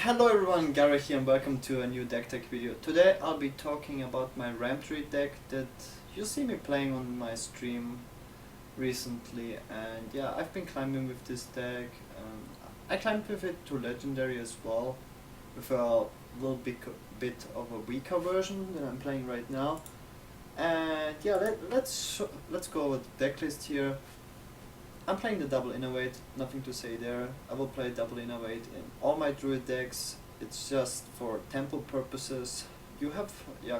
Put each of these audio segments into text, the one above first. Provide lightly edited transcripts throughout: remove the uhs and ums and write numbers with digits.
Hello everyone, Gaara here and welcome to a new deck tech video. Today I'll be talking about my Ramp Druid deck that you see me playing on my stream recently, and yeah, I've been climbing with this deck. I climbed with it to Legendary as well, with a little bit of a weaker version that I'm playing right now. And yeah, let's go over the deck list here. I'm playing the double innovate, nothing to say there. I will play double innovate in all my druid decks. It's just for tempo purposes. You have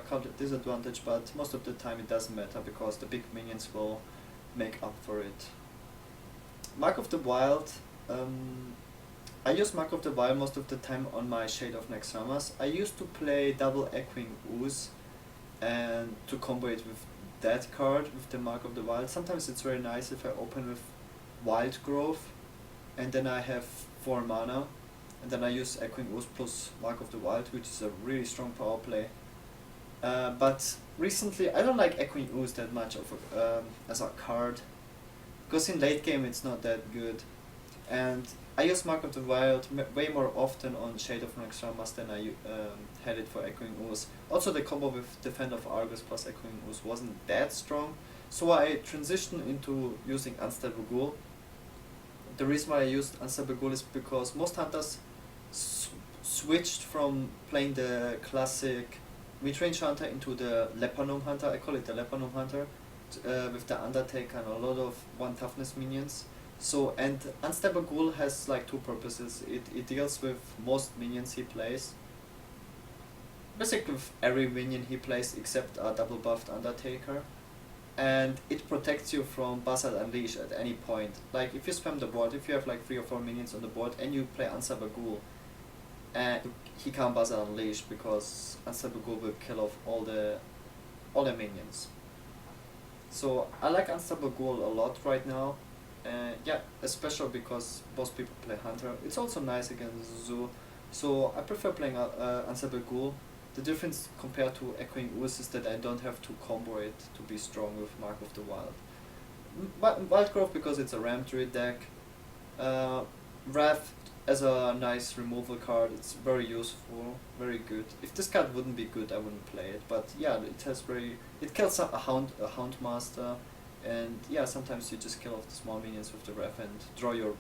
card disadvantage, but most of the time it doesn't matter because the big minions will make up for it. Mark of the Wild. I use Mark of the Wild most of the time on my Shade of Nexamas. I used to play double Echoing Ooze and to combo it with that card with the Mark of the Wild. Sometimes it's very nice if I open with Wild Growth and then I have 4 mana and then I use Echoing Ooze plus Mark of the Wild, which is a really strong power play. But recently I don't like Echoing Ooze that much as a card, because in late game it's not that good, and I use Mark of the Wild way more often on Shade of Nexamas than I had it for Echoing Ooze. Also the combo with Defend of Argus plus Echoing Ooze wasn't that strong, so I transitioned into using Unstable Ghoul. The reason why I used Unstable Ghoul is because most hunters switched from playing the classic midrange hunter into the Lepanum hunter. I call it the Lepanum hunter, with the Undertaker and a lot of 1 toughness minions. So, and Unstable Ghoul has like 2 purposes. It deals with most minions he plays, basically with every minion he plays except a double buffed Undertaker. And it protects you from Buzzard and Leeroy at any point. Like if you spam the board, if you have like 3 or 4 minions on the board and you play Unstable Ghoul, he can't Buzzard and Leeroy because Unstable Ghoul will kill off all the minions. So I like Unstable Ghoul a lot right now. Yeah, especially because most people play Hunter. It's also nice against Zoo. So I prefer playing Unstable Ghoul. The difference compared to Echoing Ooze is that I don't have to combo it to be strong with Mark of the Wild. Wild Growth because it's a Ramp Druid deck. Wrath as a nice removal card, it's very useful, very good. If this card wouldn't be good, I wouldn't play it. But yeah, it kills a Hound Master, and yeah, sometimes you just kill off the small minions with the Wrath and draw your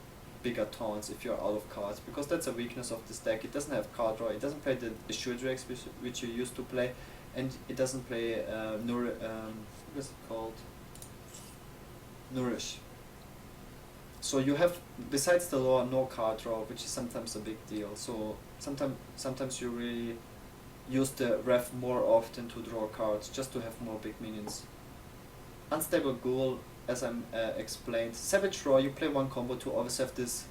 bigger taunts if you're out of cards, because that's a weakness of this deck. It doesn't have card draw, it doesn't play the Assured Rex which you used to play, and it doesn't play what is it called? Nourish. So you have, besides the lore, no card draw, which is sometimes a big deal. So sometimes you really use the ref more often to draw cards, just to have more big minions. Unstable Ghoul, as I explained. Savage Roar, you play 1 combo to always have this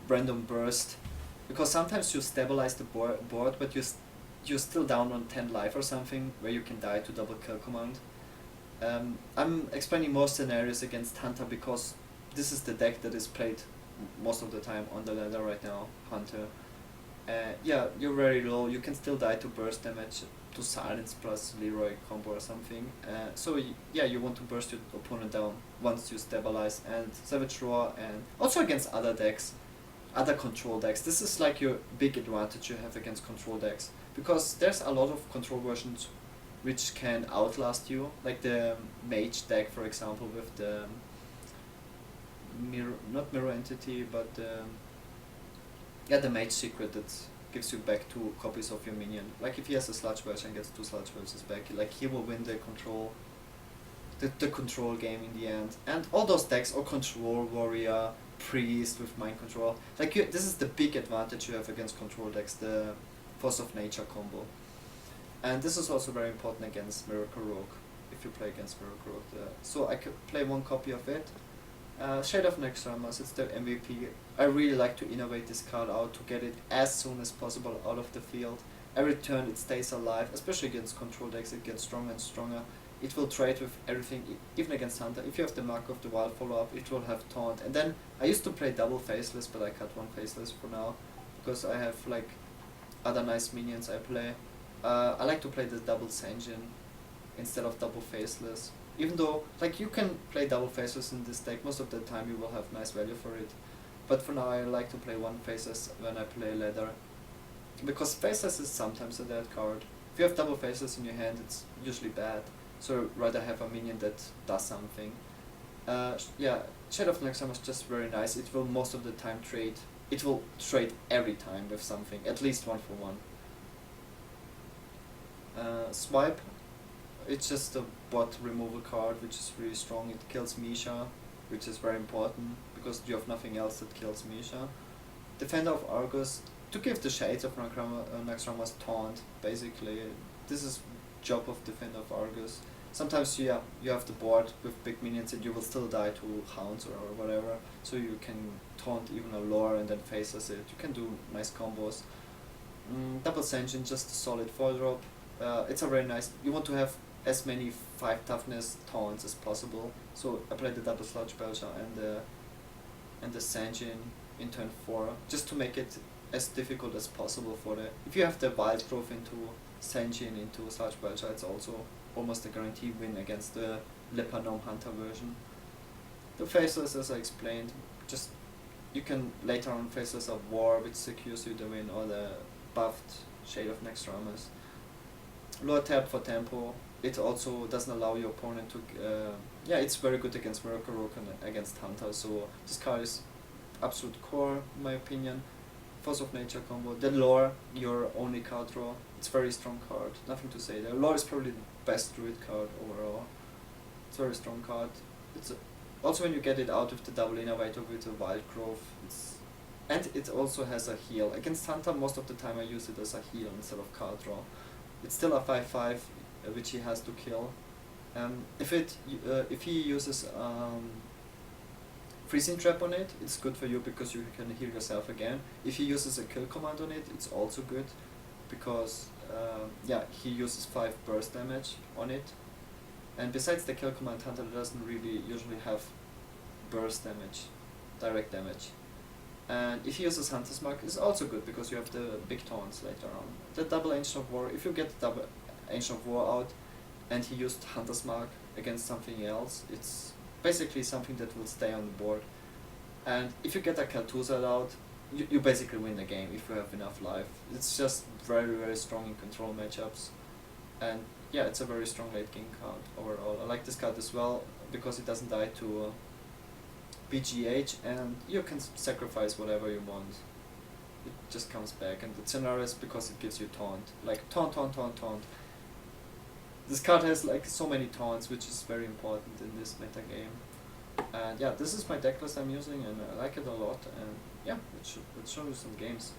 random burst, because sometimes you stabilize the board but you're still down on 10 life or something where you can die to double kill command. I'm explaining more scenarios against Hunter because this is the deck that is played most of the time on the ladder right now, Hunter. Yeah, you're very low, you can still die to burst damage, to silence plus Leeroy combo or something. So yeah, you want to burst your opponent down once you stabilize, and Savage Roar, and also against other decks, other control decks. This is like your big advantage you have against control decks, because there's a lot of control versions which can outlast you, like the Mage deck for example with the not mirror entity, but yeah, the Mage secret that gives you back 2 copies of your minion. Like if he has a Sludge Witch and gets 2 Sludge Witches back, like he will win the control game in the end. And all those decks, or Control Warrior, Priest with Mind Control, like this is the big advantage you have against control decks, the Force of Nature combo. And this is also very important against Miracle Rogue, if you play against Miracle Rogue. So I could play 1 copy of it. Shade of Nexamas, it's the MVP. I really like to innovate this card out to get it as soon as possible out of the field. Every turn it stays alive, especially against control decks, it gets stronger and stronger. It will trade with everything, even against Hunter. If you have the Mark of the Wild follow-up, it will have Taunt. And then I used to play double Faceless, but I cut 1 Faceless for now, because I have like other nice minions I play. I like to play the double Sanjin instead of double Faceless. Even though, like, you can play double Faceless in this deck, most of the time you will have nice value for it. But for now I like to play 1 Faceless when I play ladder. because faceless is sometimes a dead card. If you have double faceless in your hand, it's usually bad. So rather have a minion that does something. Yeah, Shade of Nexam is just very nice. It will most of the time trade. It will trade every time with something, at least 1-for-1. Swipe, it's just a bot removal card, which is really strong. It kills Misha, which is very important because you have nothing else that kills Misha. Defender of Argus, to give the Shades of Naxxramas taunt, basically. This is job of Defender of Argus. Sometimes you have the board with big minions and you will still die to Hounds or whatever, so you can taunt even a lore and then faceless it. You can do nice combos. Double Sanction, just a solid 4-drop. It's a very nice, you want to have as many 5 toughness taunts as possible, so I played the double Sludge Belcher and the Sanjin in turn 4, just to make it as difficult as possible for the, if you have the Wild Growth into Sanjin into Sludge Belcher, it's also almost a guaranteed win against the Leper Gnome Hunter version. The faceless, as I explained, just you can later on faceless a War, which secures you the win, or the buffed Shade of Naxxramas. Lower tab for tempo. It also doesn't allow your opponent to. Yeah, it's very good against Murkarok and against Hunter. So this card is absolute core, in my opinion. Force of Nature combo. The lore, your only card draw. It's a very strong card. Nothing to say there. Lore is probably the best Druid card overall. It's a very strong card. It's also when you get it out with the double innovator with the Wild Growth. And it also has a heal. Against Hunter, most of the time I use it as a heal instead of card draw. It's still a 5/5, which he has to kill. If he uses Freezing Trap on it, it's good for you because you can heal yourself again. If he uses a kill command on it, it's also good because yeah, he uses 5 burst damage on it. And besides the kill command, Hunter doesn't really usually have burst damage, direct damage. And if he uses Hunter's Mark, it's also good because you have the big taunts later on. The double Ancient of War, if you get the double Ancient of War out and he used Hunter's Mark against something else, it's basically something that will stay on the board. And if you get a Kel'Thazad out, you basically win the game if you have enough life. It's just very, very strong in control matchups. And yeah, it's a very strong late game card overall. I like this card as well because it doesn't die to BGH and you can sacrifice whatever you want. It just comes back, and the scenario is because it gives you taunt. Like taunt, taunt, taunt, taunt. This card has like so many taunts, which is very important in this meta game. And yeah, this is my deck list I'm using and I like it a lot, and yeah, let's show you some games.